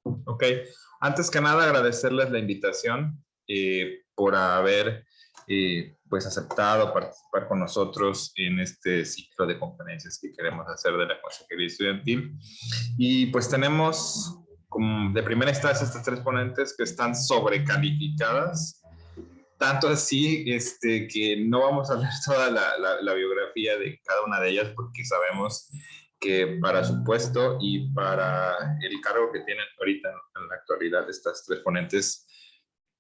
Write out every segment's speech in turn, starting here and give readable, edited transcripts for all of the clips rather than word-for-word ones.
Ok, antes que nada agradecerles la invitación por haber pues aceptado participar con nosotros en este ciclo de conferencias que queremos hacer de la Consejería Estudiantil. Y pues tenemos como de primera instancia estas tres ponentes que están sobrecalificadas, tanto así que no vamos a leer toda la biografía de cada una de ellas porque sabemos que para su puesto y para el cargo que tienen ahorita en la actualidad estas tres ponentes,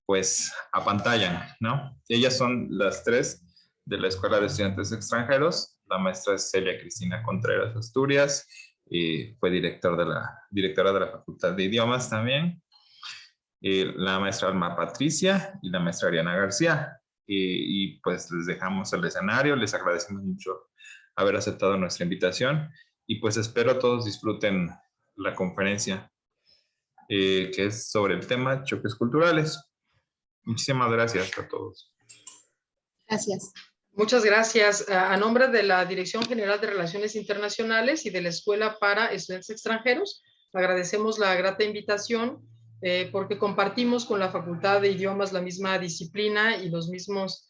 pues apantallan, ¿no? Ellas son las tres de la Escuela de Estudiantes Extranjeros. La maestra es Celia Cristina Contreras Asturias, y fue directora de la Facultad de Idiomas también. La maestra Alma Patricia y la maestra Ariana García. Y pues les dejamos el escenario, les agradecemos mucho haber aceptado nuestra invitación y pues espero todos disfruten la conferencia que es sobre el tema choques culturales. Muchísimas gracias a todos. Gracias. Muchas gracias. A nombre de la Dirección General de Relaciones Internacionales y de la Escuela para Estudiantes Extranjeros, agradecemos la grata invitación porque compartimos con la Facultad de Idiomas la misma disciplina y los mismos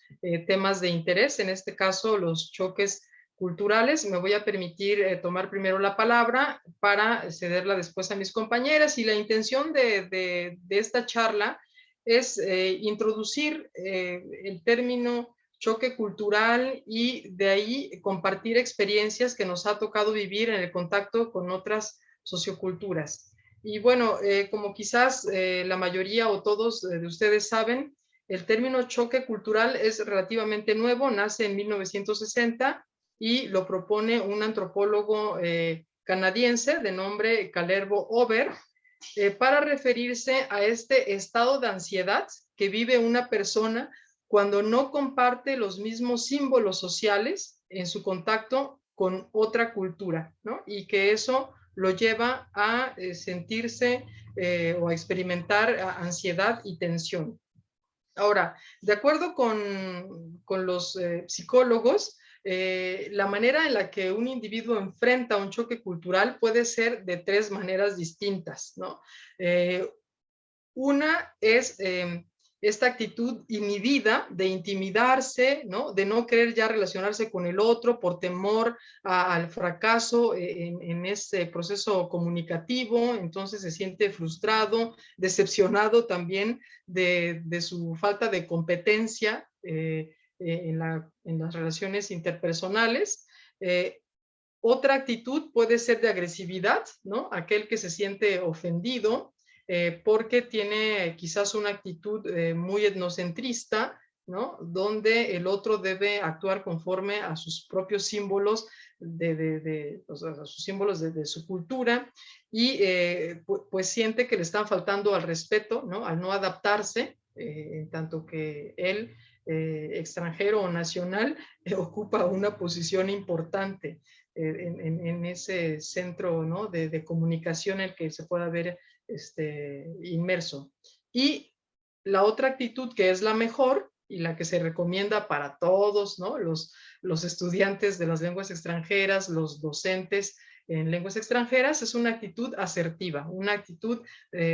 temas de interés, en este caso los choques culturales. Me voy a permitir tomar primero la palabra para cederla después a mis compañeras y la intención de esta charla es introducir el término choque cultural y de ahí compartir experiencias que nos ha tocado vivir en el contacto con otras socioculturas. Y bueno, como quizás la mayoría o todos de ustedes saben, el término choque cultural es relativamente nuevo, nace en 1960 y lo propone un antropólogo canadiense de nombre Kalervo Ober, para referirse a este estado de ansiedad que vive una persona cuando no comparte los mismos símbolos sociales en su contacto con otra cultura, ¿no? Y que eso lo lleva a sentirse o a experimentar ansiedad y tensión. Ahora, de acuerdo con los psicólogos, la manera en la que un individuo enfrenta un choque cultural puede ser de tres maneras distintas, ¿no? Una es esta actitud inhibida de intimidarse, ¿no? De no querer ya relacionarse con el otro por temor al fracaso en ese proceso comunicativo, entonces se siente frustrado, decepcionado también de su falta de competencia en las relaciones interpersonales. Otra actitud puede ser de agresividad, ¿no? Aquel que se siente ofendido, porque tiene quizás una actitud muy etnocentrista, ¿no? Donde el otro debe actuar conforme a sus propios símbolos, o sea, a sus símbolos de su cultura, y pues siente que le están faltando al respeto, ¿no? Al no adaptarse, en tanto que él, extranjero o nacional, ocupa una posición importante en ese centro, ¿no? de comunicación en el que se pueda ver inmerso. Y la otra actitud que es la mejor y la que se recomienda para todos, ¿no? Los estudiantes de las lenguas extranjeras, los docentes en lenguas extranjeras, es una actitud asertiva, una actitud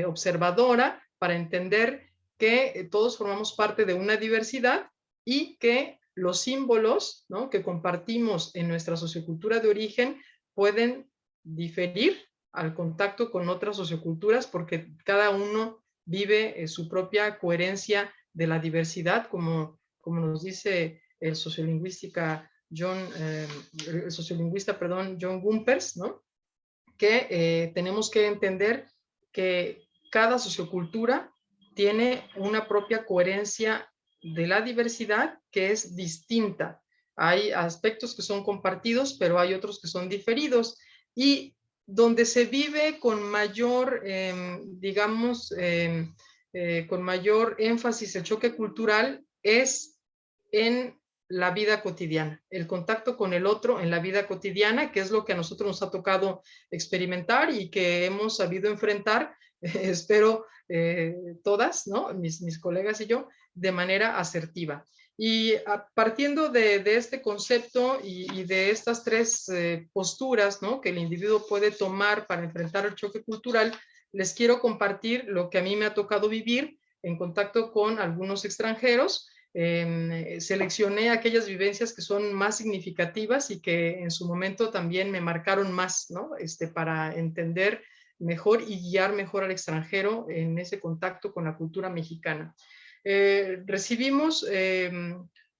observadora para entender que todos formamos parte de una diversidad y que los símbolos, ¿no? que compartimos en nuestra sociocultura de origen pueden diferir al contacto con otras socioculturas porque cada uno vive su propia coherencia de la diversidad, como nos dice el sociolingüista John Gumpers, ¿no? Que tenemos que entender que cada sociocultura tiene una propia coherencia de la diversidad que es distinta. Hay aspectos que son compartidos, pero hay otros que son diferidos. Y donde se vive con mayor, con mayor énfasis el choque cultural es en la vida cotidiana, el contacto con el otro en la vida cotidiana, que es lo que a nosotros nos ha tocado experimentar y que hemos sabido enfrentar, espero todas, ¿no? Mis colegas y yo, de manera asertiva. Y partiendo de este concepto y de estas tres posturas, ¿no? que el individuo puede tomar para enfrentar el choque cultural, les quiero compartir lo que a mí me ha tocado vivir en contacto con algunos extranjeros. Seleccioné aquellas vivencias que son más significativas y que en su momento también me marcaron más, ¿no? Para entender mejor y guiar mejor al extranjero en ese contacto con la cultura mexicana. Recibimos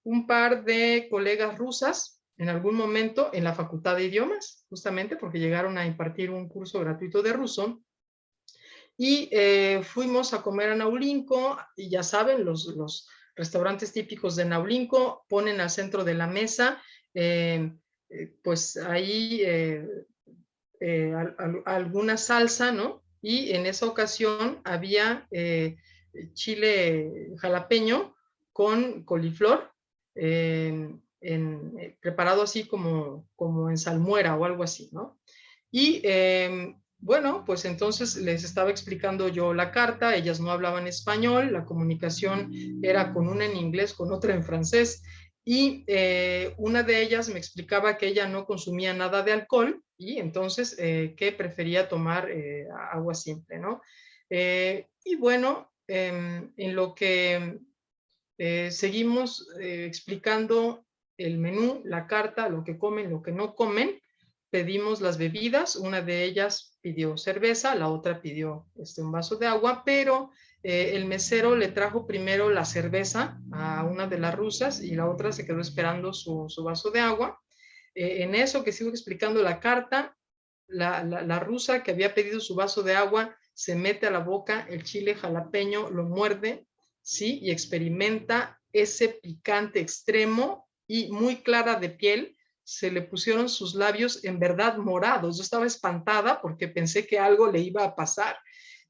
un par de colegas rusas en algún momento en la Facultad de Idiomas, justamente porque llegaron a impartir un curso gratuito de ruso. Y fuimos a comer a Naulinco, y ya saben, los restaurantes típicos de Naulinco ponen al centro de la mesa, pues ahí alguna salsa, ¿no? Y en esa ocasión había chile jalapeño con coliflor, preparado así como en salmuera o algo así, ¿no? Y bueno, pues entonces les estaba explicando yo la carta, ellas no hablaban español, la comunicación era con una en inglés, con otra en francés, y una de ellas me explicaba que ella no consumía nada de alcohol y entonces que prefería tomar agua simple, ¿no? Y bueno, en lo que seguimos explicando el menú, la carta, lo que comen, lo que no comen, pedimos las bebidas, una de ellas pidió cerveza, la otra pidió un vaso de agua, pero el mesero le trajo primero la cerveza a una de las rusas y la otra se quedó esperando su vaso de agua. En eso que sigo explicando la carta, la rusa que había pedido su vaso de agua se mete a la boca el chile jalapeño, lo muerde, ¿sí? Y experimenta ese picante extremo y muy clara de piel. Se le pusieron sus labios en verdad morados. Yo estaba espantada porque pensé que algo le iba a pasar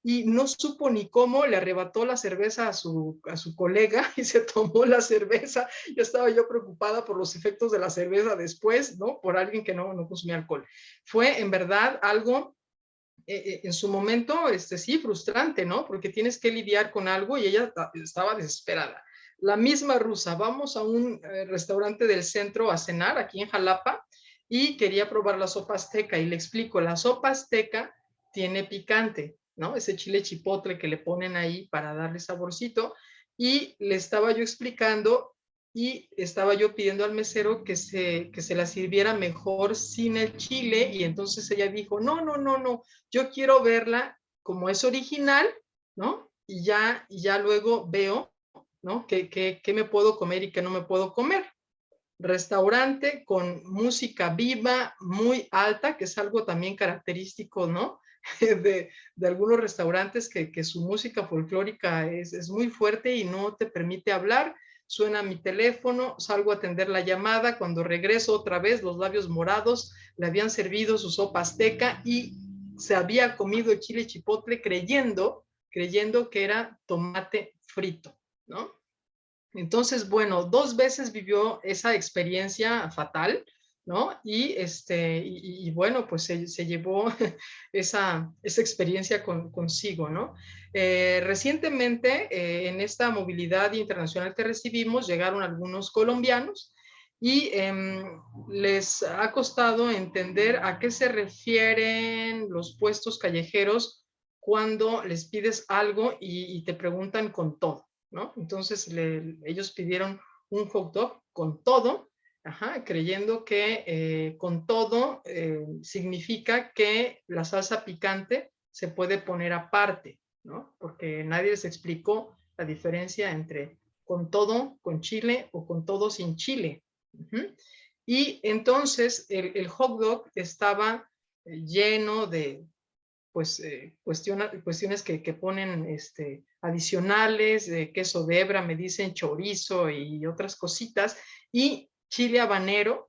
y no supo ni cómo, le arrebató la cerveza a su colega y se tomó la cerveza. Ya estaba yo preocupada por los efectos de la cerveza después, ¿no? Por alguien que no consumía alcohol. Fue en verdad algo en su momento, sí, frustrante, ¿no? Porque tienes que lidiar con algo y ella estaba desesperada. La misma rusa, vamos a un restaurante del centro a cenar aquí en Jalapa y quería probar la sopa azteca y le explico, la sopa azteca tiene picante, ¿no? Ese chile chipotle que le ponen ahí para darle saborcito y le estaba yo explicando y estaba yo pidiendo al mesero que se la sirviera mejor sin el chile y entonces ella dijo, no, yo quiero verla como es original, ¿no? Y ya luego veo, ¿no? ¿Qué me puedo comer y qué no me puedo comer? Restaurante con música viva, muy alta, que es algo también característico, ¿no? De algunos restaurantes que su música folclórica es muy fuerte y no te permite hablar. Suena mi teléfono, salgo a atender la llamada, cuando regreso otra vez, los labios morados, le habían servido su sopa azteca y se había comido el chile chipotle creyendo que era tomate frito, ¿no? Entonces, bueno, 2 veces vivió esa experiencia fatal, ¿no? Y bueno, pues se llevó esa experiencia consigo, ¿no? Recientemente, en esta movilidad internacional que recibimos, llegaron algunos colombianos y les ha costado entender a qué se refieren los puestos callejeros cuando les pides algo y te preguntan con todo, ¿no? Entonces ellos pidieron un hot dog con todo, ajá, creyendo que con todo significa que la salsa picante se puede poner aparte, ¿no? Porque nadie les explicó la diferencia entre con todo, con chile o con todo sin chile. Uh-huh. Y entonces el hot dog estaba lleno de pues cuestiones que ponen adicionales, de queso de hebra, me dicen chorizo y otras cositas, y chile habanero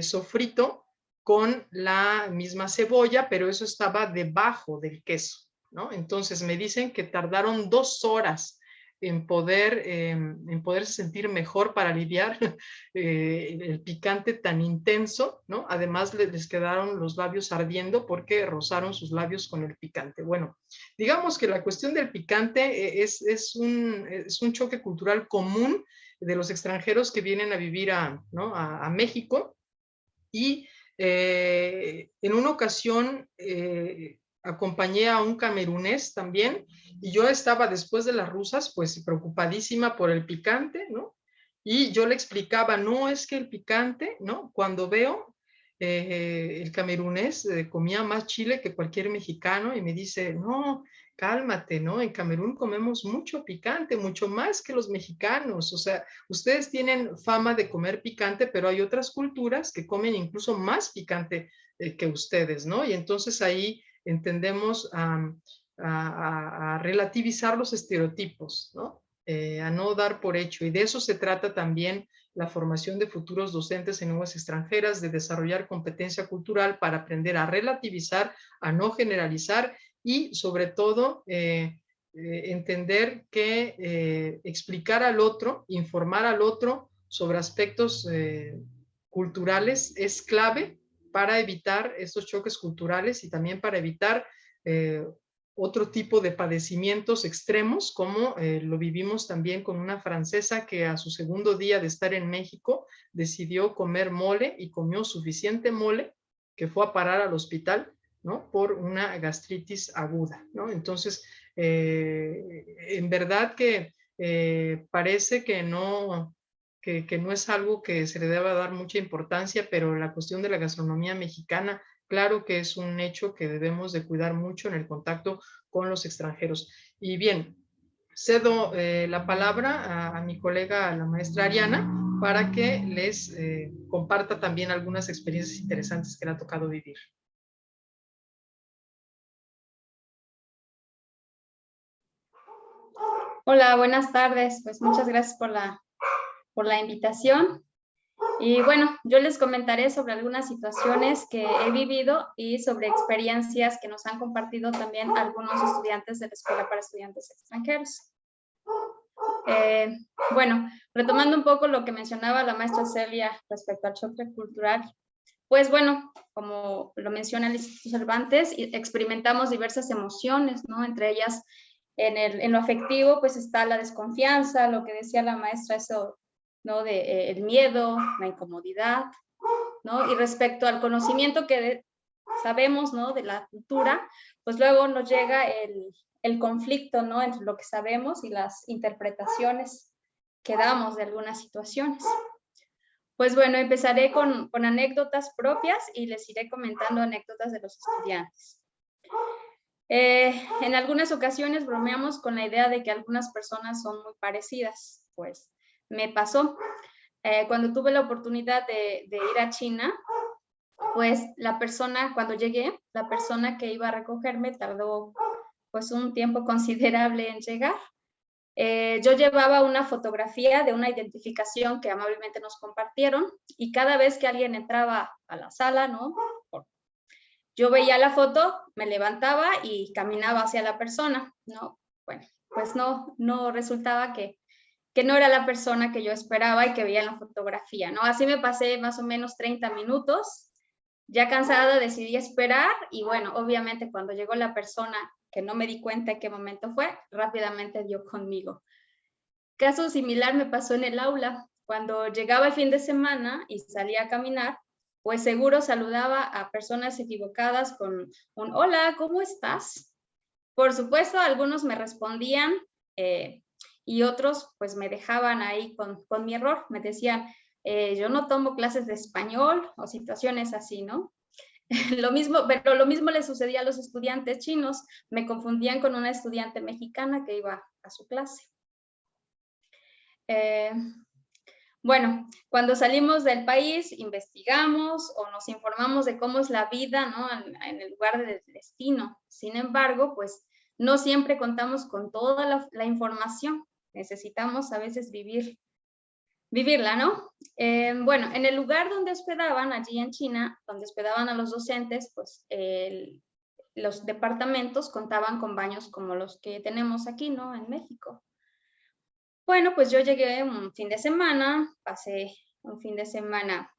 sofrito con la misma cebolla, pero eso estaba debajo del queso, ¿no? Entonces me dicen que tardaron 2 horas en poderse sentir mejor para aliviar el picante tan intenso, ¿no? Además les quedaron los labios ardiendo porque rozaron sus labios con el picante. Bueno, digamos que la cuestión del picante es un choque cultural común de los extranjeros que vienen a vivir ¿no? a México y en una ocasión acompañé a un camerunés también, y yo estaba después de las rusas, pues preocupadísima por el picante, ¿no? Y yo le explicaba, no, es que el picante, ¿no? Cuando veo, el camerunés comía más chile que cualquier mexicano, y me dice, no, cálmate, ¿no? En Camerún comemos mucho picante, mucho más que los mexicanos. O sea, ustedes tienen fama de comer picante, pero hay otras culturas que comen incluso más picante que ustedes, ¿no? Y entonces ahí entendemos a relativizar los estereotipos, ¿no? A no dar por hecho. Y de eso se trata también la formación de futuros docentes en lenguas extranjeras, de desarrollar competencia cultural para aprender a relativizar, a no generalizar y sobre todo entender que explicar al otro, informar al otro sobre aspectos culturales es clave para evitar estos choques culturales y también para evitar otro tipo de padecimientos extremos, como lo vivimos también con una francesa que a su segundo día de estar en México decidió comer mole y comió suficiente mole que fue a parar al hospital, ¿no? Por una gastritis aguda, ¿no? Entonces, en verdad que parece que no es algo que se le deba dar mucha importancia, pero la cuestión de la gastronomía mexicana, claro que es un hecho que debemos de cuidar mucho en el contacto con los extranjeros. Y bien, cedo la palabra a mi colega, a la maestra Ariana, para que les comparta también algunas experiencias interesantes que le ha tocado vivir. Hola, buenas tardes. Pues muchas gracias por la invitación. Y bueno, yo les comentaré sobre algunas situaciones que he vivido y sobre experiencias que nos han compartido también algunos estudiantes de la Escuela para Estudiantes Extranjeros. Bueno, retomando un poco lo que mencionaba la maestra Celia respecto al choque cultural, pues bueno, como lo menciona el Instituto Cervantes, experimentamos diversas emociones, ¿no? Entre ellas, en lo afectivo, pues está la desconfianza, lo que decía la maestra, eso, ¿no? De el miedo, la incomodidad, ¿no? Y respecto al conocimiento que sabemos, ¿no? De la cultura, pues luego nos llega el conflicto, ¿no? Entre lo que sabemos y las interpretaciones que damos de algunas situaciones. Pues bueno, empezaré con anécdotas propias y les iré comentando anécdotas de los estudiantes. En algunas ocasiones bromeamos con la idea de que algunas personas son muy parecidas. Pues me pasó. Cuando tuve la oportunidad de ir a China, pues cuando llegué, la persona que iba a recogerme tardó pues un tiempo considerable en llegar. Yo llevaba una fotografía de una identificación que amablemente nos compartieron y cada vez que alguien entraba a la sala, ¿no? Yo veía la foto, me levantaba y caminaba hacia la persona, ¿no? Bueno, pues no resultaba que no era la persona que yo esperaba y que veía en la fotografía, ¿no? Así me pasé más o menos 30 minutos. Ya cansada decidí esperar y bueno, obviamente cuando llegó la persona que no me di cuenta en qué momento fue, rápidamente dio conmigo. Caso similar me pasó en el aula. Cuando llegaba el fin de semana y salía a caminar, pues seguro saludaba a personas equivocadas con un hola, ¿cómo estás? Por supuesto, algunos me respondían y otros pues me dejaban ahí con mi error. Me decían, yo no tomo clases de español o situaciones así, ¿no? Pero lo mismo le sucedía a los estudiantes chinos. Me confundían con una estudiante mexicana que iba a su clase. Bueno, cuando salimos del país, investigamos o nos informamos de cómo es la vida, ¿no? en el lugar de destino. Sin embargo, pues no siempre contamos con toda la información. Necesitamos a veces vivirla, ¿no? Bueno, en el lugar donde hospedaban, allí en China, donde hospedaban a los docentes, pues los departamentos contaban con baños como los que tenemos aquí, ¿no? En México. Bueno, pues yo llegué un fin de semana, pasé un fin de semana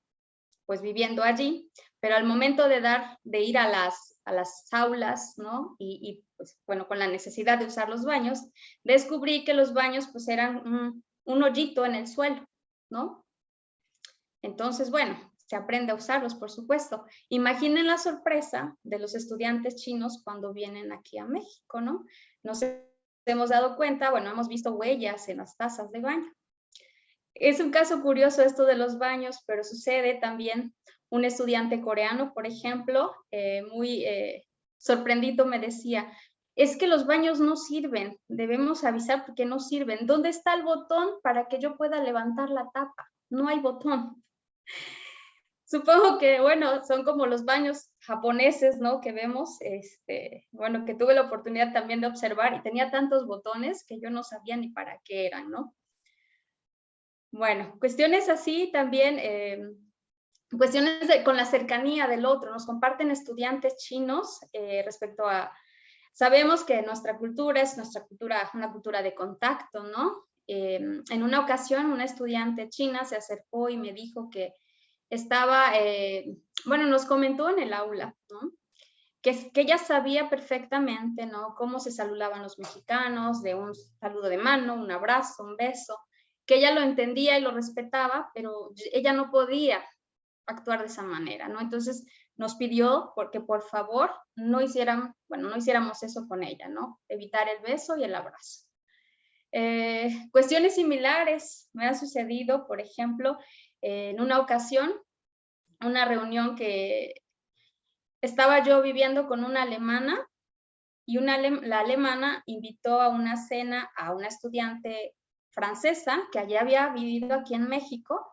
pues viviendo allí, pero al momento de ir a las aulas, ¿no? Y pues bueno, con la necesidad de usar los baños, descubrí que los baños pues eran un hoyito en el suelo, ¿no? Entonces, bueno, se aprende a usarlos, por supuesto. Imaginen la sorpresa de los estudiantes chinos cuando vienen aquí a México, ¿no? Nos hemos dado cuenta, bueno, hemos visto huellas en las tazas de baño. Es un caso curioso esto de los baños, pero sucede también. Un estudiante coreano, por ejemplo, muy sorprendido me decía, es que los baños no sirven, debemos avisar porque no sirven. ¿Dónde está el botón para que yo pueda levantar la tapa? No hay botón. Supongo que, bueno, son como los baños japoneses, ¿no? Que vemos, bueno, que tuve la oportunidad también de observar y tenía tantos botones que yo no sabía ni para qué eran, ¿no? Bueno, cuestiones así también, cuestiones con la cercanía del otro. Nos comparten estudiantes chinos respecto a, sabemos que nuestra cultura es una cultura de contacto, ¿no? En una ocasión, una estudiante china se acercó y me dijo que estaba, bueno, nos comentó en el aula, ¿no? Que ella sabía perfectamente, ¿no? Cómo se saludaban los mexicanos, de un saludo de mano, un abrazo, un beso, que ella lo entendía y lo respetaba, pero ella no podía actuar de esa manera, ¿no? Entonces nos pidió porque por favor no hiciéramos eso con ella, ¿no? Evitar el beso y el abrazo. Cuestiones similares me han sucedido, por ejemplo, en una ocasión, una reunión que estaba yo viviendo con una alemana y la alemana invitó a una cena a una estudiante francesa que allá había vivido aquí en México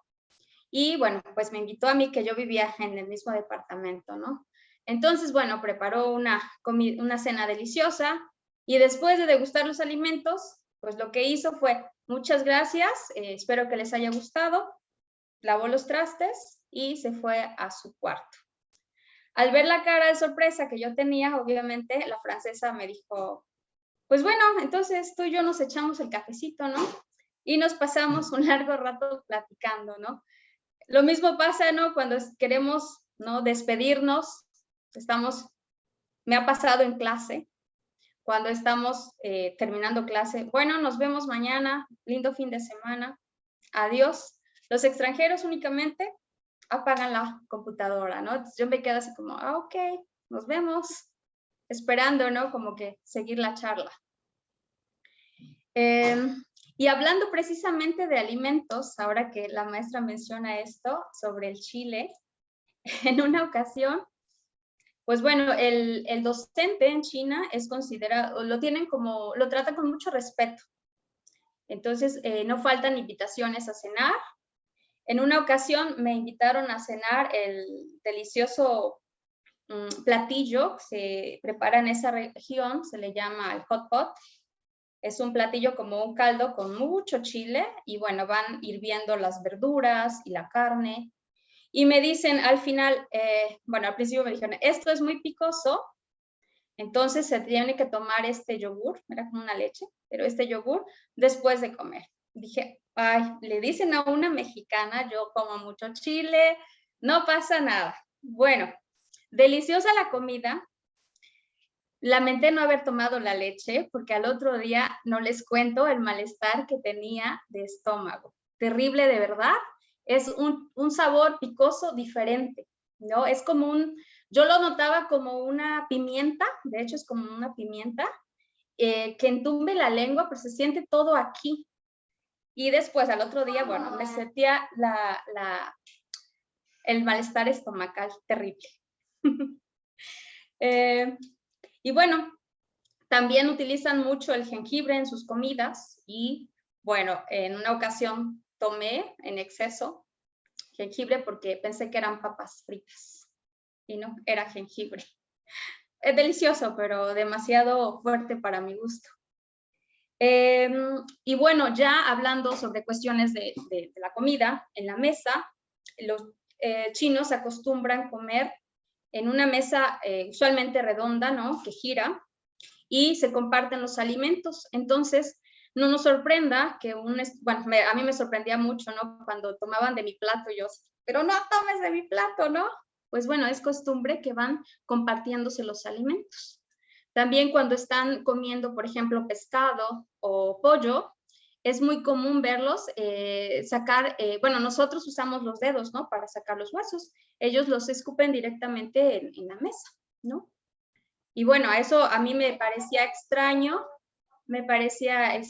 y bueno, pues me invitó a mí que yo vivía en el mismo departamento, ¿no? Entonces, bueno, preparó una cena deliciosa y después de degustar los alimentos, pues lo que hizo fue, muchas gracias, espero que les haya gustado, lavó los trastes y se fue a su cuarto. Al ver la cara de sorpresa que yo tenía, obviamente la francesa me dijo, pues bueno, entonces tú y yo nos echamos el cafecito, ¿no? Y nos pasamos un largo rato platicando, ¿no? Lo mismo pasa, ¿no? Cuando queremos, ¿no? Despedirnos, me ha pasado en clase, cuando estamos terminando clase, bueno, nos vemos mañana, lindo fin de semana, adiós. Los extranjeros únicamente apagan la computadora, ¿no? Entonces yo me quedo así como, ok, nos vemos, esperando, ¿no? Como que seguir la charla. Y hablando precisamente de alimentos, ahora que la maestra menciona esto sobre el chile, en una ocasión, pues bueno, el docente en China es considerado, lo tratan con mucho respeto. Entonces, no faltan invitaciones a cenar. En una ocasión me invitaron a cenar el delicioso platillo que se prepara en esa región, se le llama el hot pot. Es un platillo como un caldo con mucho chile y bueno, van hirviendo las verduras y la carne. Y me dicen al final, bueno, al principio me dijeron, esto es muy picoso, entonces se tiene que tomar este yogur, era como una leche, pero este yogur después de comer. Dije, ay, le dicen a una mexicana, yo como mucho chile, no pasa nada. Bueno, deliciosa la comida. Lamenté no haber tomado la leche porque al otro día no les cuento el malestar que tenía de estómago. Terrible de verdad. Es un sabor picoso diferente, ¿no? Es como yo lo notaba como una pimienta, de hecho es como una pimienta que entumbe la lengua, pero se siente todo aquí. Y después al otro día, bueno, me sentía el malestar estomacal terrible. Y bueno, también utilizan mucho el jengibre en sus comidas y bueno, en una ocasión tomé en exceso jengibre porque pensé que eran papas fritas y no, era jengibre. Es delicioso, pero demasiado fuerte para mi gusto. Y bueno, ya hablando sobre cuestiones de la comida, en la mesa, los chinos acostumbran comer en una mesa usualmente redonda, ¿no? Que gira y se comparten los alimentos. Entonces, no nos sorprenda que bueno, a mí me sorprendía mucho, ¿no? Cuando tomaban de mi plato, yo, pero no tomes de mi plato, ¿no? Pues bueno, es costumbre que van compartiéndose los alimentos. También cuando están comiendo, por ejemplo, pescado o pollo, es muy común verlos sacar, bueno, nosotros usamos los dedos, ¿no? Para sacar los huesos. Ellos los escupen directamente en la mesa, ¿no? Y bueno, eso a mí me parecía extraño, me parecía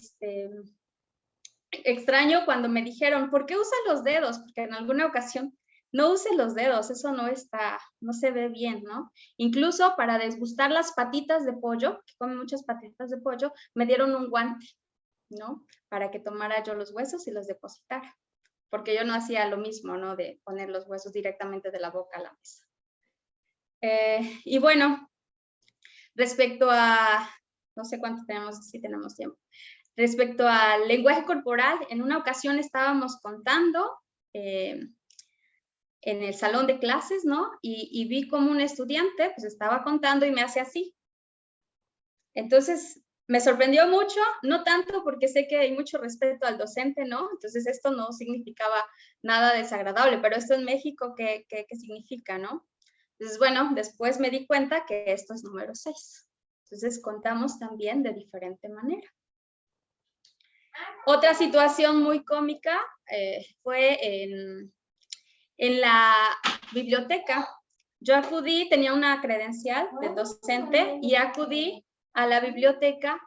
extraño cuando me dijeron, ¿por qué usas los dedos? Porque en alguna ocasión, no uses los dedos, eso no se ve bien, ¿no? Incluso para desgustar las patitas de pollo, que comen muchas patitas de pollo, me dieron un guante, ¿no? Para que tomara yo los huesos y los depositara, porque yo no hacía lo mismo, ¿no? De poner los huesos directamente de la boca a la mesa. Y bueno, respecto a, no sé cuánto tenemos, si tenemos tiempo. Respecto al lenguaje corporal, en una ocasión estábamos contando en el salón de clases, ¿no? Y vi como un estudiante pues estaba contando y me hace así. Entonces, me sorprendió mucho, no tanto porque sé que hay mucho respeto al docente, ¿no? Entonces, esto no significaba nada desagradable, pero esto en México, ¿qué significa, no? Entonces, bueno, después me di cuenta que esto es número 6. Entonces, contamos también de diferente manera. Otra situación muy cómica fue en la biblioteca. Yo acudí, tenía una credencial de docente y acudí a la biblioteca,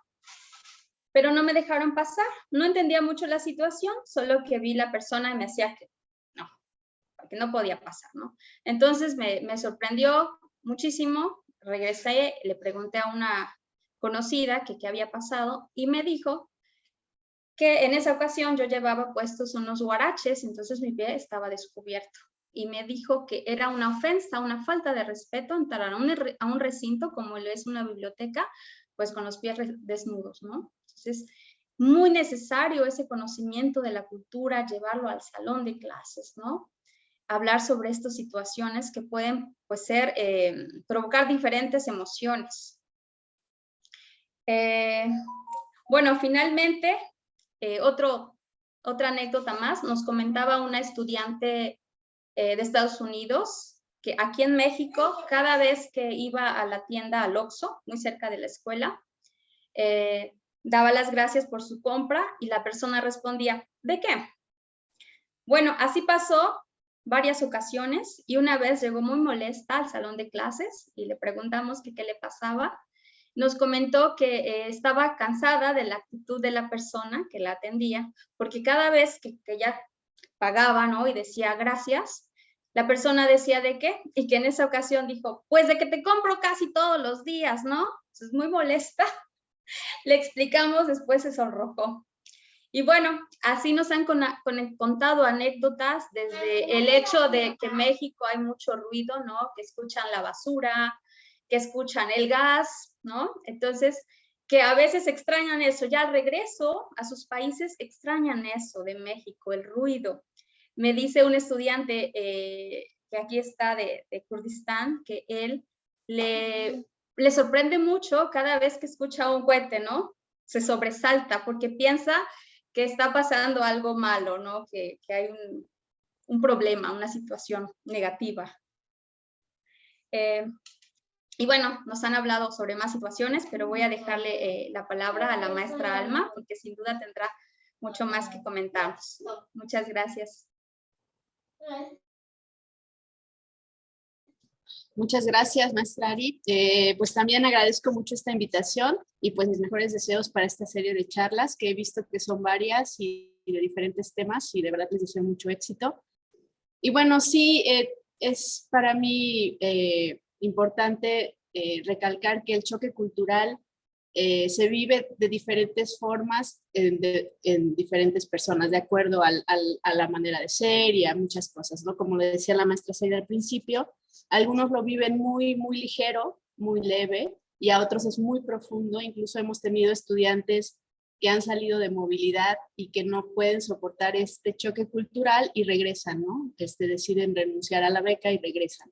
pero no me dejaron pasar. No entendía mucho la situación, solo que vi la persona y me hacía que no, porque no podía pasar, ¿no? Entonces me sorprendió muchísimo. Regresé, le pregunté a una conocida que qué había pasado y me dijo que en esa ocasión yo llevaba puestos unos huaraches, entonces mi pie estaba descubierto. Y me dijo que era una ofensa, una falta de respeto entrar a un recinto como lo es una biblioteca, pues con los pies desnudos, ¿no? Entonces, muy necesario ese conocimiento de la cultura, llevarlo al salón de clases, ¿no? Hablar sobre estas situaciones que pueden, pues, provocar diferentes emociones. Bueno, finalmente, otra anécdota más, nos comentaba una estudiante de Estados Unidos que aquí en México, cada vez que iba a la tienda al Oxxo, muy cerca de la escuela, daba las gracias por su compra y la persona respondía, ¿de qué? Bueno, así pasó varias ocasiones y una vez llegó muy molesta al salón de clases y le preguntamos qué le pasaba. Nos comentó que estaba cansada de la actitud de la persona que la atendía, porque cada vez que ya pagaba, ¿no? Y decía gracias, la persona decía ¿de qué? Y que en esa ocasión dijo, pues de que te compro casi todos los días, ¿no? Entonces, muy molesta. Le explicamos, después se sonrojó. Y bueno, así nos han contado anécdotas desde el hecho de que en México hay mucho ruido, ¿no? Que escuchan la basura, que escuchan el gas, ¿no? Entonces, que a veces extrañan eso. Ya al regreso a sus países extrañan eso de México, el ruido. Me dice un estudiante que aquí está de Kurdistán, que él le sorprende mucho cada vez que escucha un cohete, ¿no? Se sobresalta porque piensa que está pasando algo malo, ¿no? Que hay un problema, una situación negativa. Y bueno, nos han hablado sobre más situaciones, pero voy a dejarle la palabra a la maestra Alma, porque sin duda tendrá mucho más que comentarnos. Muchas gracias. Muchas gracias, maestra Ari. Pues también agradezco mucho esta invitación y pues mis mejores deseos para esta serie de charlas que he visto que son varias y de diferentes temas y de verdad les deseo mucho éxito. Y bueno, sí, es para mí importante recalcar que el choque cultural se vive de diferentes formas en diferentes personas, de acuerdo a la manera de ser y a muchas cosas, ¿no? Como le decía la maestra Zaida al principio, algunos lo viven muy, muy ligero, muy leve, y a otros es muy profundo. Incluso hemos tenido estudiantes que han salido de movilidad y que no pueden soportar este choque cultural y regresan, ¿no? Deciden renunciar a la beca y regresan.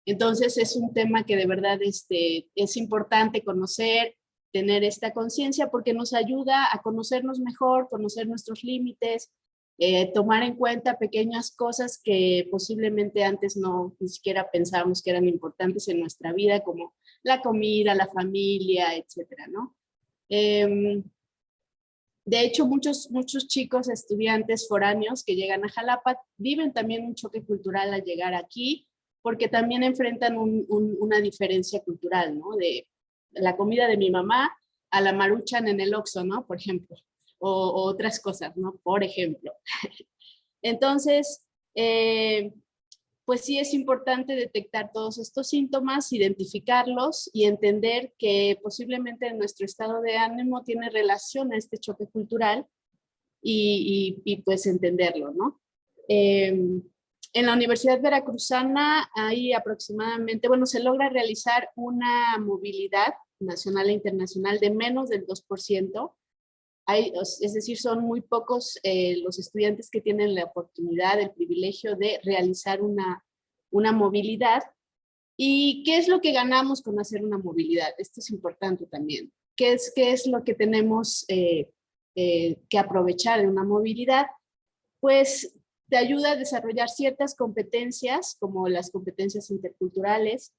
Entonces es un tema que de verdad es importante conocer, tener esta conciencia porque nos ayuda a conocernos mejor, conocer nuestros límites, tomar en cuenta pequeñas cosas que posiblemente antes ni siquiera pensábamos que eran importantes en nuestra vida, como la comida, la familia, etcétera, ¿no? De hecho, muchos chicos, estudiantes foráneos que llegan a Jalapa viven también un choque cultural al llegar aquí, porque también enfrentan una diferencia cultural, ¿no? De la comida de mi mamá a la Maruchan en el Oxxo, ¿no? Por ejemplo, o otras cosas, ¿no? Por ejemplo. Entonces, pues sí es importante detectar todos estos síntomas, identificarlos y entender que posiblemente nuestro estado de ánimo tiene relación a este choque cultural y pues entenderlo, ¿no? En la Universidad Veracruzana hay aproximadamente, bueno, se logra realizar una movilidad nacional e internacional de menos del 2%. Es decir, son muy pocos los estudiantes que tienen la oportunidad, el privilegio de realizar una movilidad. ¿Y qué es lo que ganamos con hacer una movilidad? Esto es importante también. ¿Qué es lo que tenemos que aprovechar en una movilidad? Pues te ayuda a desarrollar ciertas competencias, como las competencias interculturales,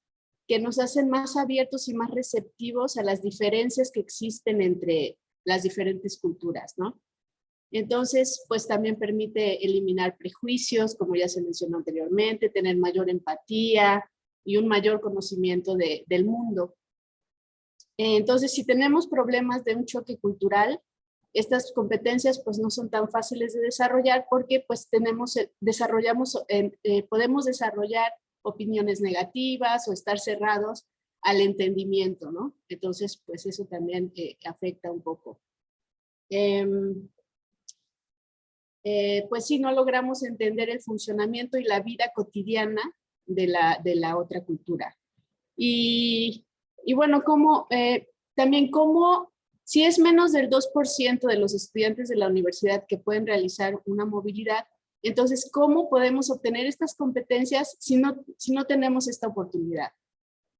que nos hacen más abiertos y más receptivos a las diferencias que existen entre las diferentes culturas, ¿no? Entonces, pues también permite eliminar prejuicios, como ya se mencionó anteriormente, tener mayor empatía y un mayor conocimiento del mundo. Entonces, si tenemos problemas de un choque cultural, estas competencias pues no son tan fáciles de desarrollar porque pues podemos desarrollar opiniones negativas o estar cerrados al entendimiento, ¿no? Entonces, pues eso también afecta un poco. Pues sí, no logramos entender el funcionamiento y la vida cotidiana de la otra cultura. Y bueno, también como si es menos del 2% de los estudiantes de la universidad que pueden realizar una movilidad, entonces, ¿cómo podemos obtener estas competencias si no tenemos esta oportunidad?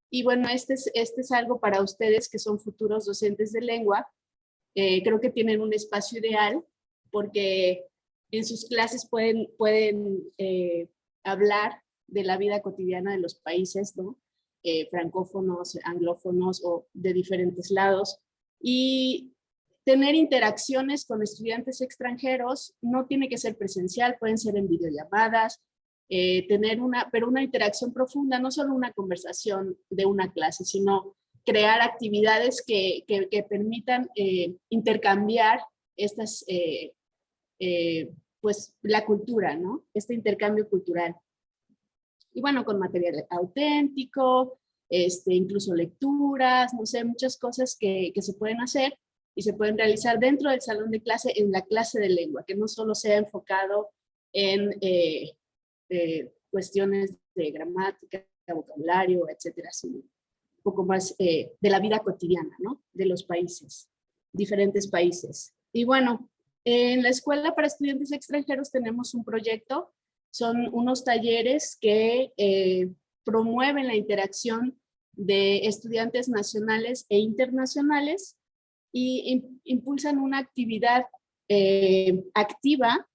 Y bueno, este es algo para ustedes que son futuros docentes de lengua. Creo que tienen un espacio ideal porque en sus clases pueden hablar de la vida cotidiana de los países, ¿no? Francófonos, anglófonos o de diferentes lados. Y tener interacciones con estudiantes extranjeros no tiene que ser presencial, pueden ser en videollamadas, pero una interacción profunda, no solo una conversación de una clase, sino crear actividades que permitan intercambiar pues la cultura, ¿no? Este intercambio cultural. Y bueno, con material auténtico, incluso lecturas, no sé, muchas cosas que se pueden hacer y se pueden realizar dentro del salón de clase, en la clase de lengua, que no solo sea enfocado en cuestiones de gramática, vocabulario, etcétera, sino un poco más de la vida cotidiana, ¿no? De los países, diferentes países. Y bueno, en la Escuela para Estudiantes Extranjeros tenemos un proyecto, son unos talleres que promueven la interacción de estudiantes nacionales e internacionales y impulsan una actividad activa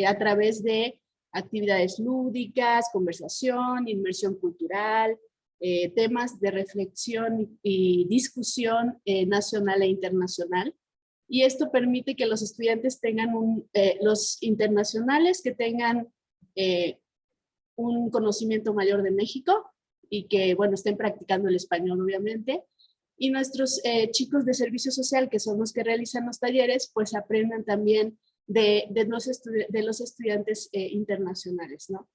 a través de actividades lúdicas, conversación, inmersión cultural, temas de reflexión y discusión nacional e internacional. Y esto permite que los estudiantes tengan los internacionales que tengan un conocimiento mayor de México y que, bueno, estén practicando el español, obviamente. Y nuestros chicos de servicio social, que son los que realizan los talleres, pues aprendan también de los estudiantes internacionales, ¿no?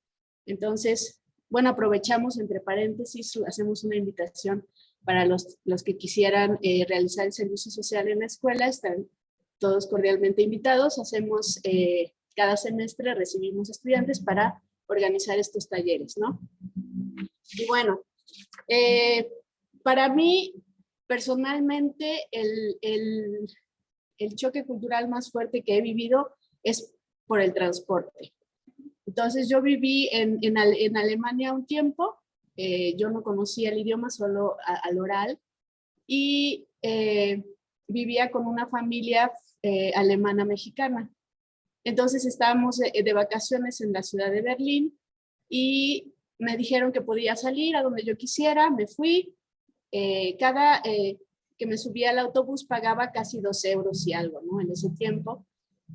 Entonces, bueno, aprovechamos, entre paréntesis, hacemos una invitación para los que quisieran realizar el servicio social en la escuela, están todos cordialmente invitados. Hacemos cada semestre, recibimos estudiantes para organizar estos talleres, ¿no? Y bueno, para mí, personalmente, el choque cultural más fuerte que he vivido es por el transporte. Entonces, yo viví en Alemania un tiempo, yo no conocía el idioma, solo al oral, y vivía con una familia alemana mexicana. Entonces estábamos de vacaciones en la ciudad de Berlín y me dijeron que podía salir a donde yo quisiera, me fui. ¿Qué que me subía al autobús pagaba casi 2 euros y algo, ¿no? En ese tiempo.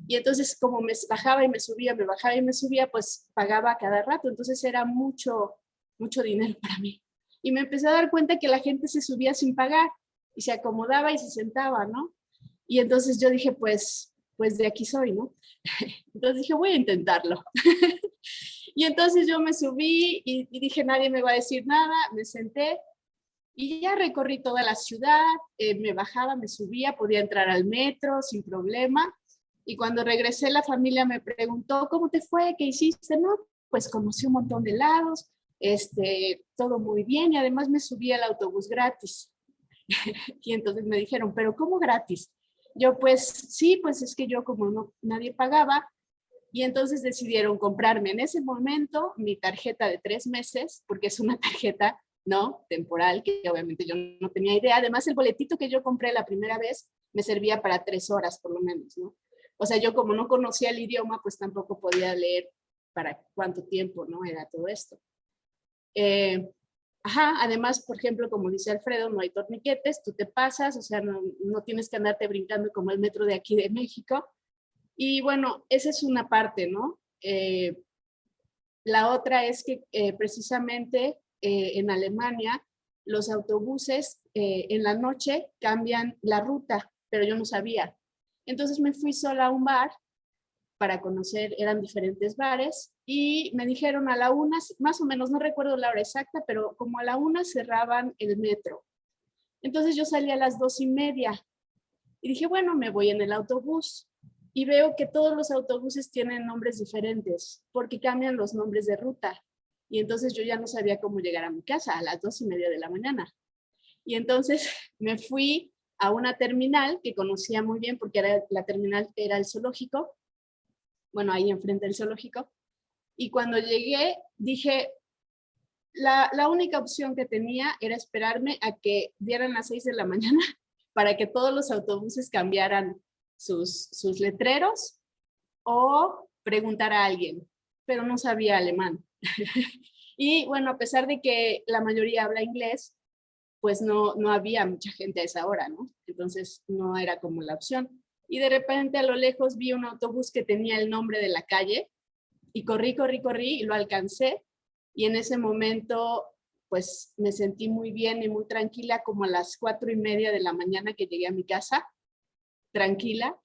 Y entonces como me bajaba y me subía, me bajaba y me subía, pues pagaba cada rato. Entonces era mucho, mucho dinero para mí. Y me empecé a dar cuenta que la gente se subía sin pagar y se acomodaba y se sentaba, ¿no? Y entonces yo dije, pues de aquí soy, ¿no? Entonces dije, voy a intentarlo. Y entonces yo me subí y dije, nadie me va a decir nada, me senté y ya recorrí toda la ciudad, me bajaba, me subía, podía entrar al metro sin problema. Y cuando regresé, la familia me preguntó, ¿cómo te fue? ¿Qué hiciste? No, pues conocí un montón de lados, todo muy bien y además me subí al autobús gratis. Y entonces me dijeron, ¿pero cómo gratis? Yo pues sí, pues es que yo como no, nadie pagaba, y entonces decidieron comprarme en ese momento mi tarjeta de 3 meses, porque es una tarjeta, ¿no? Temporal, que obviamente yo no tenía idea. Además, el boletito que yo compré la primera vez me servía para 3 horas por lo menos, ¿no? O sea, yo como no conocía el idioma, pues tampoco podía leer para cuánto tiempo, ¿no? Era todo esto. Además, por ejemplo, como dice Alfredo, no hay torniquetes, tú te pasas, o sea, no tienes que andarte brincando como el metro de aquí de México. Y bueno, esa es una parte, ¿no? La otra es que precisamente en Alemania los autobuses en la noche cambian la ruta, pero yo no sabía. Entonces me fui sola a un bar para conocer, eran diferentes bares, y me dijeron a la 1, más o menos, no recuerdo la hora exacta, pero como a la 1 cerraban el metro. Entonces yo salí a las 2:30 y dije, bueno, me voy en el autobús. Y veo que todos los autobuses tienen nombres diferentes porque cambian los nombres de ruta. Y entonces yo ya no sabía cómo llegar a mi casa a las 2:30 de la mañana. Y entonces me fui a una terminal que conocía muy bien porque la terminal era el zoológico, bueno, ahí enfrente del zoológico. Y cuando llegué, dije, la única opción que tenía era esperarme a que dieran las 6 de la mañana para que todos los autobuses cambiaran sus letreros o preguntar a alguien, pero no sabía alemán. Y bueno, a pesar de que la mayoría habla inglés, pues no había mucha gente a esa hora, ¿no? Entonces no era como la opción. Y de repente a lo lejos vi un autobús que tenía el nombre de la calle y corrí y lo alcancé. Y en ese momento pues me sentí muy bien y muy tranquila, como a las 4:30 de la mañana que llegué a mi casa, tranquila,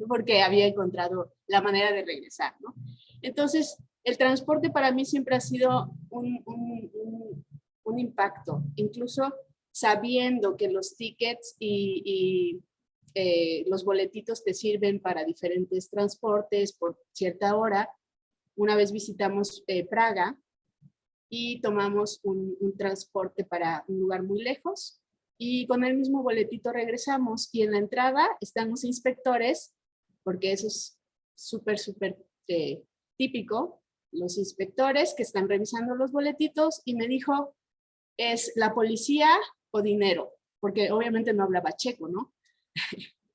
porque había encontrado la manera de regresar, ¿no? Entonces, el transporte para mí siempre ha sido un impacto, incluso sabiendo que los tickets y los boletitos te sirven para diferentes transportes por cierta hora. Una vez visitamos Praga y tomamos un transporte para un lugar muy lejos, y con el mismo boletito regresamos, y en la entrada están los inspectores, porque eso es súper típico, los inspectores que están revisando los boletitos, y me dijo, ¿es la policía o dinero? Porque obviamente no hablaba checo, ¿no?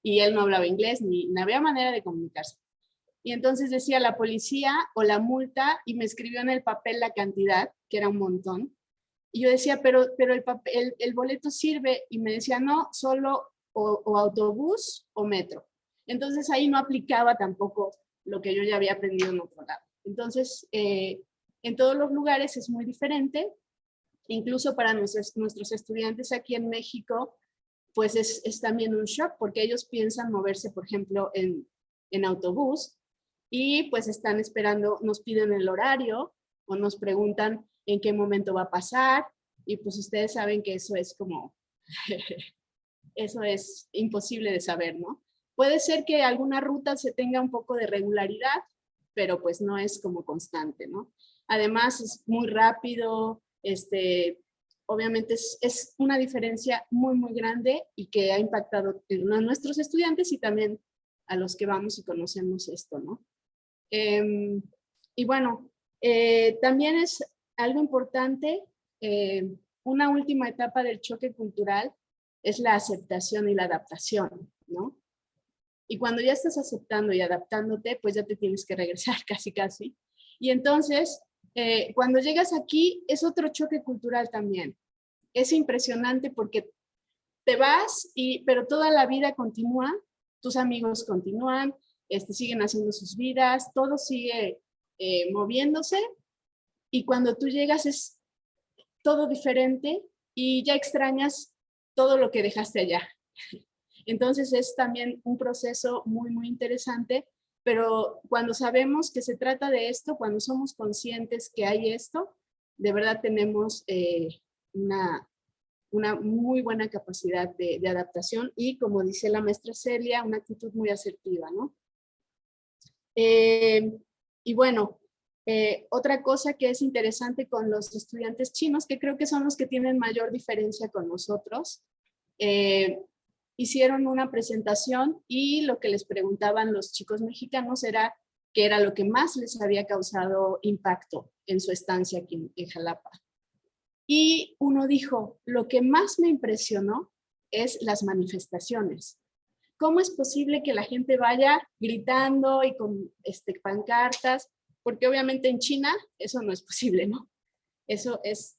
Y él no hablaba inglés, ni había manera de comunicarse. Y entonces decía la policía o la multa, y me escribió en el papel la cantidad, que era un montón. Y yo decía, pero el boleto sirve, y me decía, no, solo o autobús o metro. Entonces ahí no aplicaba tampoco lo que yo ya había aprendido en otro lado. Entonces, en todos los lugares es muy diferente, incluso para nuestros estudiantes aquí en México, pues es también un shock, porque ellos piensan moverse, por ejemplo, en autobús, y pues están esperando, nos piden el horario o nos preguntan en qué momento va a pasar, y pues ustedes saben que eso es como, eso es imposible de saber, ¿no? Puede ser que alguna ruta se tenga un poco de regularidad, pero pues no es como constante, ¿no? Además es muy rápido, obviamente es una diferencia muy grande, y que ha impactado a nuestros estudiantes y también a los que vamos y conocemos esto, ¿no? Y bueno, también es algo importante, una última etapa del choque cultural es la aceptación y la adaptación, ¿no? Y cuando ya estás aceptando y adaptándote, pues ya te tienes que regresar casi. Y entonces, cuando llegas aquí, es otro choque cultural también. Es impresionante porque te vas, pero toda la vida continúa, tus amigos continúan, siguen haciendo sus vidas, todo sigue moviéndose, y cuando tú llegas es todo diferente y ya extrañas todo lo que dejaste allá. Entonces es también un proceso muy, muy interesante, pero cuando sabemos que se trata de esto, cuando somos conscientes que hay esto, de verdad tenemos una muy buena capacidad de adaptación y, como dice la maestra Celia, una actitud muy asertiva, ¿no? Y bueno, otra cosa que es interesante con los estudiantes chinos, que creo que son los que tienen mayor diferencia con nosotros, hicieron una presentación y lo que les preguntaban los chicos mexicanos era qué era lo que más les había causado impacto en su estancia aquí en Jalapa. Y uno dijo, lo que más me impresionó es las manifestaciones. ¿Cómo es posible que la gente vaya gritando y con pancartas? Porque obviamente en China eso no es posible, ¿no? Eso es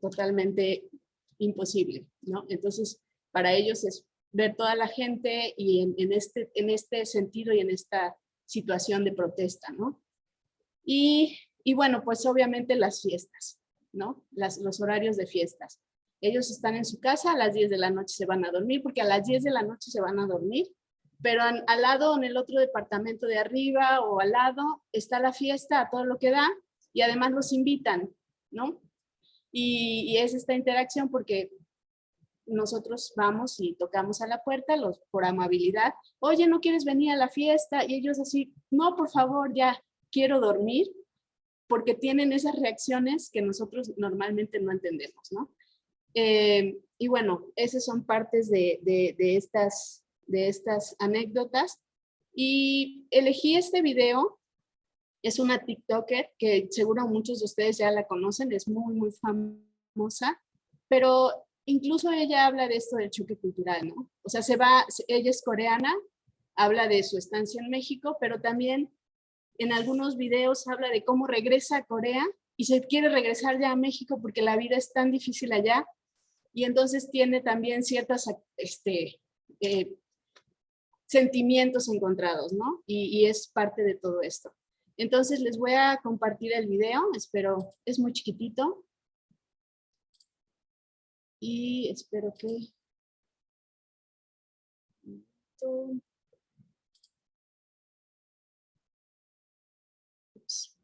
totalmente imposible, ¿no? Entonces, para ellos es ver toda la gente y en este sentido y en esta situación de protesta, ¿no? Y bueno, pues obviamente las fiestas, ¿no? Los horarios de fiestas. Ellos están en su casa, a las 10 de la noche se van a dormir, porque a las 10 de la noche se van a dormir, pero al lado, en el otro departamento de arriba o al lado, está la fiesta a todo lo que da, y además los invitan, ¿no? Y es esta interacción porque nosotros vamos y tocamos a la puerta por amabilidad. Oye, ¿no quieres venir a la fiesta? Y ellos así, no, por favor, ya quiero dormir, porque tienen esas reacciones que nosotros normalmente no entendemos, ¿no? Y bueno, esas son partes de estas anécdotas. Y elegí este video, es una TikToker que seguro muchos de ustedes ya la conocen, es muy, muy famosa, pero incluso ella habla de esto del choque cultural, ¿no? O sea, ella es coreana, habla de su estancia en México, pero también en algunos videos habla de cómo regresa a Corea y se quiere regresar ya a México porque la vida es tan difícil allá, y entonces tiene también ciertos sentimientos encontrados, ¿no? Y es parte de todo esto. Entonces les voy a compartir el video, espero, es muy chiquitito, y espero que... Ups.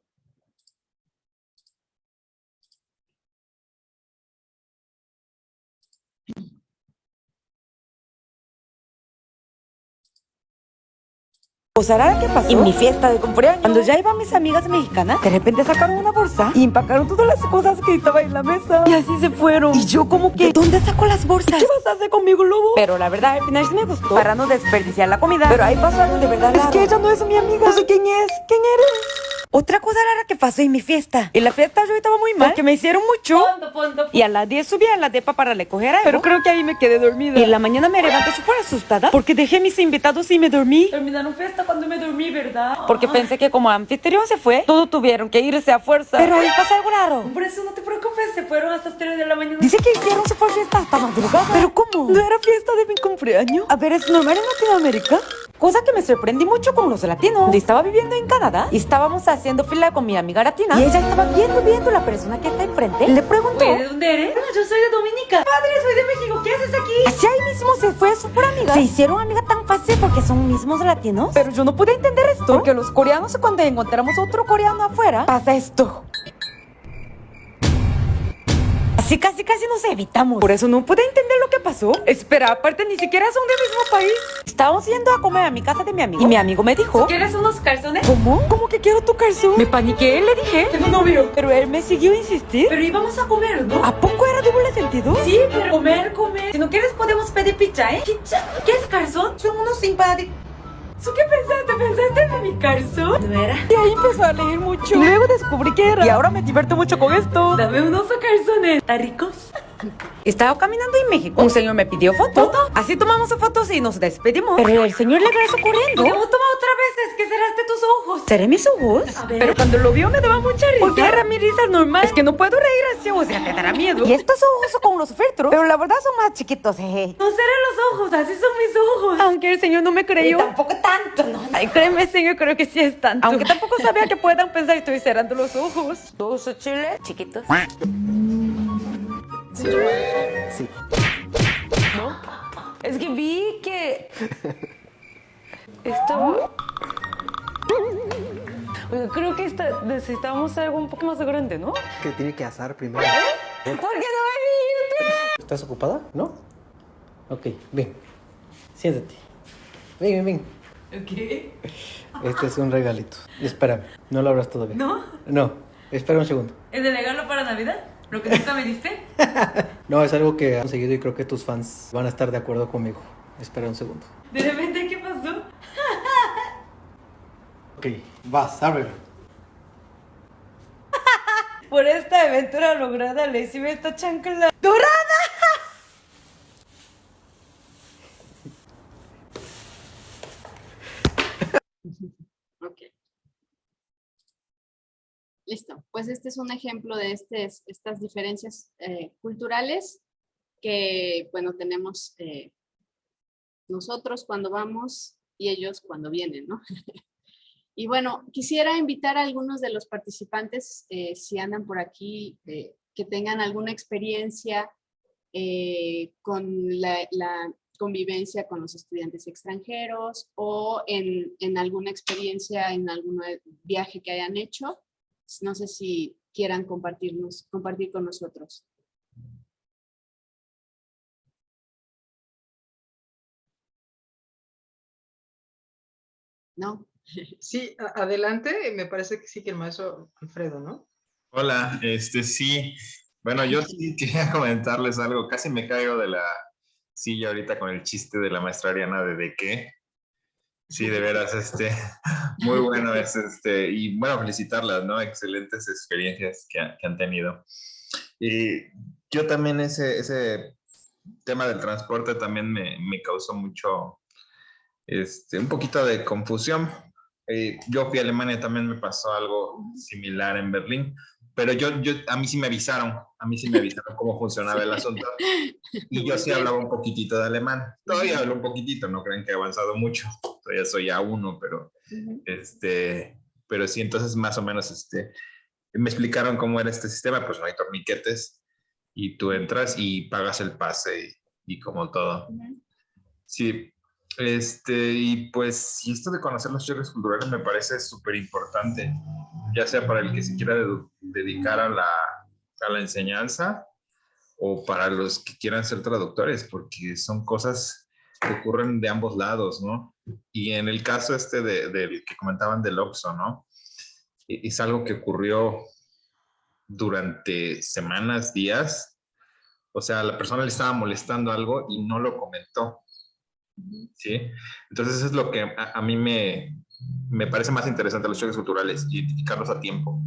¿Sabes qué pasó? En mi fiesta de cumpleaños, cuando ya iban mis amigas mexicanas, de repente sacaron una bolsa y empacaron todas las cosas que estaban en la mesa. Y así se fueron. Y yo como que, ¿dónde sacó las bolsas? ¿Y qué vas a hacer conmigo, lobo? Pero la verdad, al final sí me gustó, para no desperdiciar la comida. Pero ahí pasó algo de verdad raro. Es que ella no es mi amiga. No sé quién es. ¿Quién eres? Otra cosa rara que pasó en mi fiesta. En la fiesta yo estaba muy mal, porque me hicieron mucho. Y a las 10 subí a la depa para recoger algo, pero creo que ahí me quedé dormida. Y en la mañana me levanté súper asustada, porque dejé mis invitados y me dormí. Terminaron fiesta cuando me dormí, ¿verdad? Porque pensé que como anfitrión se fue, todos tuvieron que irse a fuerza. Pero ahí pasa algo raro. Por eso no te preocupes, se fueron hasta las 3 de la mañana. Dice que hicieron se fue fiesta hasta madrugada. ¿Pero cómo? ¿No era fiesta de mi cumpleaños? A ver, ¿es normal en Latinoamérica? Cosa que me sorprendí mucho con los latinos. Donde estaba viviendo en Canadá y estáamos haciendo fila con mi amiga latina. Y ella estaba viendo la persona que está enfrente. Le preguntó, ¿de dónde eres? No, yo soy de Dominica. Padre, soy de México, ¿qué haces aquí? Así ahí mismo se fue súper amiga. Se hicieron amiga tan fácil porque son mismos latinos. Pero yo no pude entender esto, porque los coreanos, cuando encontramos otro coreano afuera, pasa esto. Así casi nos evitamos. Por eso no pude entender lo que pasó. Espera, aparte ni siquiera son del mismo país. Estábamos yendo a comer a mi casa de mi amigo, y mi amigo me dijo, ¿quieres unos calzones? ¿Cómo? ¿Cómo que quiero tu calzón? Me paniqué, le dije, tengo novio. Pero él me siguió a insistir. Pero íbamos a comer, ¿no? ¿A poco era doble sentido? Sí, pero comer. Si no quieres podemos pedir pizza, ¿eh? ¿Pizza? ¿Qué es calzón? Son unos simpáticos. ¿Tú qué pensaste? ¿Pensaste en mi calzón? No era. Y ahí empezó a leer mucho. Y luego descubrí que era. Y ahora me divierto mucho con esto. Dame unos calzones. ¿Están ricos? Estaba caminando en México. Un señor me pidió foto. Así tomamos fotos y nos despedimos. Pero el señor le regresó corriendo. ¿Cómo toma otra vez? Es que cerraste tus ojos. ¿Cerré mis ojos? Pero cuando lo vio me daba mucha risa. Porque era mi risa normal. Es que no puedo reír así, o sea, te dará miedo. Y estos ojos son como los feltros. Pero la verdad son más chiquitos, No cerré los ojos, así son mis ojos. Aunque el señor no me creyó. Tampoco tanto, ¿no? Ay, créeme, señor, creo que sí es tanto. Aunque tampoco sabía que puedan pensar que estoy cerrando los ojos. ¿Dos chiles? Chiquitos. Sí. ¿No? Es que vi que estaba... Oiga, creo que necesitamos algo un poco más grande, ¿no? Que tiene que asar primero. ¿Por qué no me dijiste? ¿Estás ocupada? ¿No? Ok, ven. Siéntate. Ven. ¿Qué? Este es un regalito. Espérame, no lo abras todavía. ¿No? No, espera un segundo. ¿Es de regalo para Navidad? ¿Lo que nunca me diste? No, es algo que han conseguido y creo que tus fans van a estar de acuerdo conmigo. Espera un segundo. ¿De repente qué pasó? Ok, vas, ábrelo. Por esta aventura lograda le hicimos esta chancla dorada. Ok. Listo. Pues este es un ejemplo de estas diferencias culturales que, bueno, tenemos nosotros cuando vamos y ellos cuando vienen, ¿no? Y bueno, quisiera invitar a algunos de los participantes, si andan por aquí, que tengan alguna experiencia con la convivencia con los estudiantes extranjeros o en alguna experiencia, en algún viaje que hayan hecho. No sé si quieran compartir con nosotros. ¿No? Sí, adelante, me parece que sí, que el maestro Alfredo, ¿no? Hola, sí. Bueno, yo sí quería comentarles algo. Casi me caigo de la silla ahorita con el chiste de la maestra Ariana de qué. Sí, de veras, muy bueno es, y bueno, felicitarlas, ¿no? Excelentes experiencias que han tenido. Y yo también ese tema del transporte también me causó mucho, un poquito de confusión. Yo fui a Alemania, también me pasó algo similar en Berlín, pero a mí sí me avisaron cómo funcionaba el asunto. Y yo sí hablaba un poquitito de alemán. Todavía hablo un poquitito, no crean que he avanzado mucho. Todavía soy A1, pero, pero sí, entonces más o menos me explicaron cómo era este sistema. Pues no hay torniquetes y tú entras y pagas el pase y como todo. Sí, y pues, y esto de conocer los choques culturales me parece súper importante, ya sea para el que se quiera dedicar a la enseñanza o para los que quieran ser traductores, porque son cosas que ocurren de ambos lados, ¿no? Y en el caso del que comentaban del Oxxo, ¿no? Es algo que ocurrió durante semanas, días. O sea, la persona le estaba molestando algo y no lo comentó, ¿sí? Entonces eso es lo que a mí me parece más interesante los choques culturales, identificarlos a tiempo.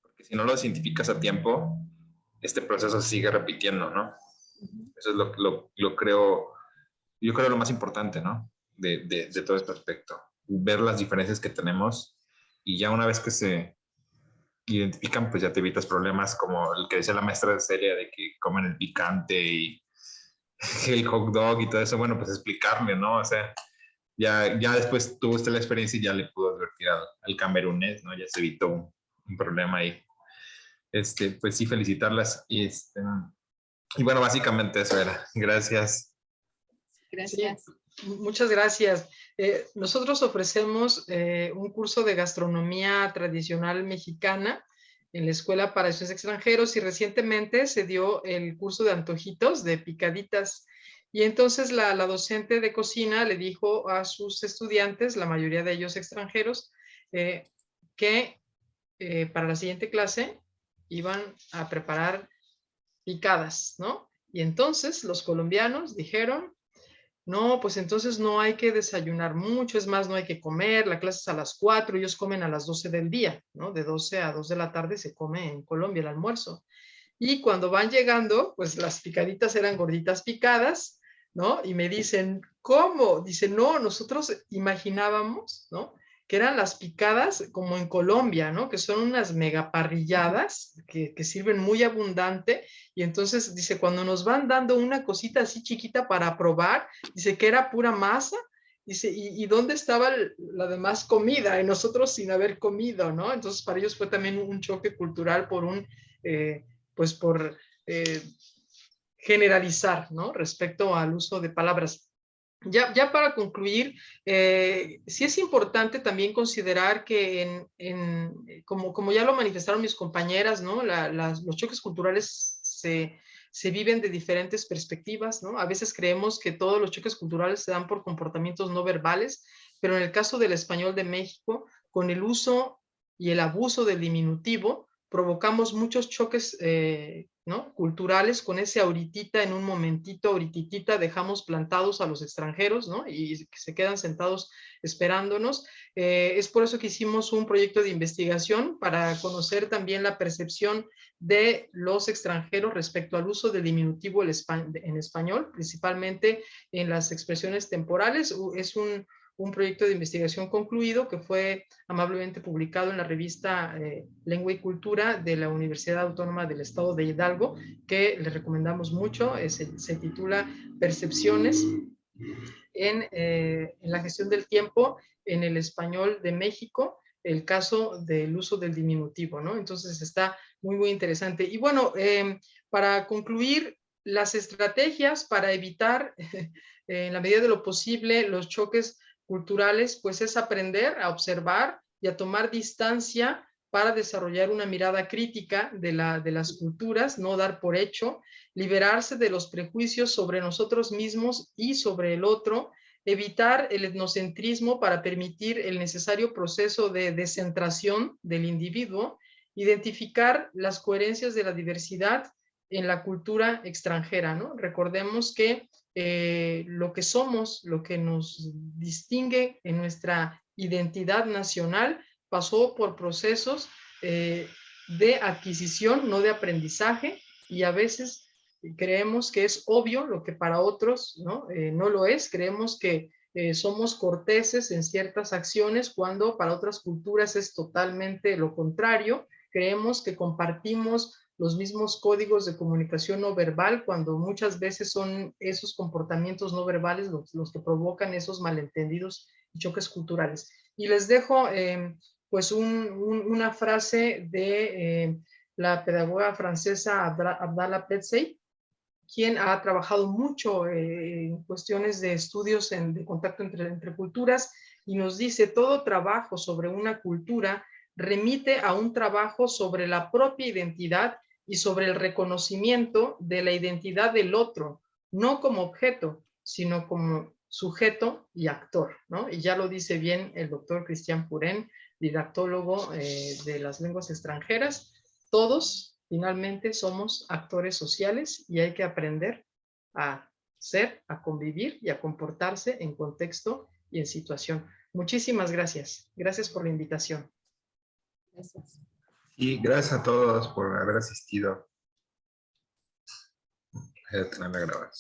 Porque si no los identificas a tiempo, este proceso se sigue repitiendo, ¿no? Eso es lo creo, yo creo lo más importante, ¿no? De todo este aspecto. Ver las diferencias que tenemos y ya una vez que se identifican, pues ya te evitas problemas como el que decía la maestra de Celia de que comen el picante y el hot dog y todo eso. Bueno, pues explicarle, ¿no? O sea, ya después tuvo usted la experiencia y ya le pudo advertir al camerunés, ¿no? Ya se evitó un problema ahí. Pues sí, felicitarlas y bueno, básicamente eso era. Gracias. Gracias. Sí, muchas gracias. Nosotros ofrecemos un curso de gastronomía tradicional mexicana en la Escuela para Estudiantes Extranjeros y recientemente se dio el curso de antojitos, de picaditas. Y entonces la docente de cocina le dijo a sus estudiantes, la mayoría de ellos extranjeros, que para la siguiente clase iban a preparar picadas, ¿no? Y entonces los colombianos dijeron, no, pues entonces no hay que desayunar mucho, es más, no hay que comer, la clase es a las 4, ellos comen a las 12 del día, ¿no? De 12 a 2 de la tarde se come en Colombia el almuerzo. Y cuando van llegando, pues las picaditas eran gorditas picadas, ¿no? Y me dicen, ¿cómo? Dice, no, nosotros imaginábamos, ¿no? Que eran las picadas como en Colombia, ¿no? Que son unas megaparrilladas que sirven muy abundante. Y entonces, dice, cuando nos van dando una cosita así chiquita para probar, dice que era pura masa. Dice, ¿y dónde estaba la demás comida? Y nosotros sin haber comido, ¿no? Entonces, para ellos fue también un choque cultural por pues por generalizar, ¿no? Respecto al uso de palabras. Ya para concluir, sí es importante también considerar que como ya lo manifestaron mis compañeras, ¿no? Los choques culturales se viven de diferentes perspectivas, ¿no? A veces creemos que todos los choques culturales se dan por comportamientos no verbales, pero en el caso del español de México, con el uso y el abuso del diminutivo, provocamos muchos choques ¿no? culturales con ese ahoritita, en un momentito, ahorititita, dejamos plantados a los extranjeros, ¿no? Y se quedan sentados esperándonos. Es por eso que hicimos un proyecto de investigación para conocer también la percepción de los extranjeros respecto al uso del diminutivo en español, principalmente en las expresiones temporales. Es un proyecto de investigación concluido que fue amablemente publicado en la revista Lengua y Cultura de la Universidad Autónoma del Estado de Hidalgo, que les recomendamos mucho. Se titula Percepciones en la gestión del tiempo en el español de México, el caso del uso del diminutivo, ¿no? Entonces está muy interesante. Y bueno, para concluir, las estrategias para evitar, en la medida de lo posible, los choques culturales, pues es aprender a observar y a tomar distancia para desarrollar una mirada crítica de las culturas, no dar por hecho, liberarse de los prejuicios sobre nosotros mismos y sobre el otro, evitar el etnocentrismo para permitir el necesario proceso de descentración del individuo, identificar las coherencias de la diversidad en la cultura extranjera, ¿no? Recordemos que lo que somos, lo que nos distingue en nuestra identidad nacional, pasó por procesos de adquisición, no de aprendizaje, y a veces creemos que es obvio lo que para otros no lo es. Creemos que somos corteses en ciertas acciones cuando para otras culturas es totalmente lo contrario. Creemos que compartimos los mismos códigos de comunicación no verbal, cuando muchas veces son esos comportamientos no verbales los que provocan esos malentendidos y choques culturales. Y les dejo pues una frase de la pedagoga francesa Abdallah Petsey, quien ha trabajado mucho en cuestiones de estudios de contacto entre culturas, y nos dice: todo trabajo sobre una cultura remite a un trabajo sobre la propia identidad y sobre el reconocimiento de la identidad del otro, no como objeto, sino como sujeto y actor, ¿no? Y ya lo dice bien el doctor Cristian Purén, didactólogo de las lenguas extranjeras. Todos finalmente somos actores sociales y hay que aprender a ser, a convivir y a comportarse en contexto y en situación. Muchísimas gracias. Gracias por la invitación. Gracias. Y gracias a todos por haber asistido. Voy a tener la grabación.